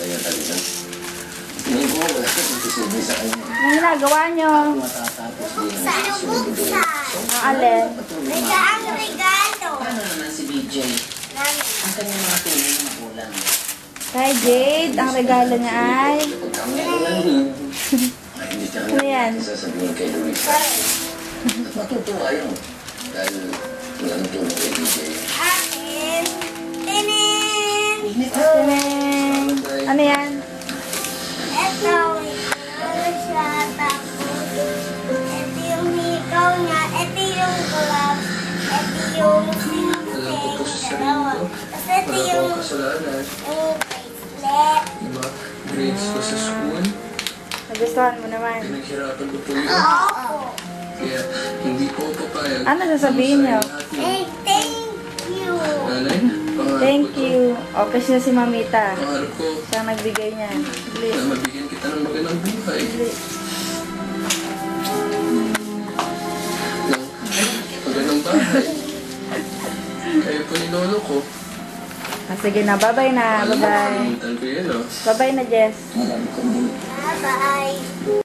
Kaya talaga. Tingin ko, wala ko imposible sa kanya. Ano ginagawa nyo? Matatapos din. Saan buksan? Ang alin? Ang regalo. Paano naman si BJ? Namin. Ang kanyang mga tuloy na magulang. Kay Jade, ang regalo niya ay... Pag kami ako lang din. Ay, hindi ka Ano yan? sasabihin kay Luisa. At matutuwa yun. Dahil walang tulong kay DJ. Akin. Tinin. Tadang! Ano yan? Ito, ito siya. Tapos, ito yung hikaw niya. Ito yung gloves. Ito yung sinusin. Dalawa. Tapos ito yung kasalanan. bracelet. Diba? Grades ko sa school. Nagustuhan mo naman. Pinaghirapan ko po yun. Oo. Kaya hindi ko papayag. Ano sasabihin niyo? Thank you. Nanay, pangarap Thank ko to. you. Okay siya si Mamita. Pangarap ko Siya ang nagbigay niyan. Bilis. na mabigyan kita ng magandang buhay. Bilis. Ng magandang bahay. Kayo po ni lolo ko. Ah, sige na, bye-bye na. Bye-bye. Kalimutan ko yun, oh. Bye-bye na, Jess. Alam ko din. Bye-bye.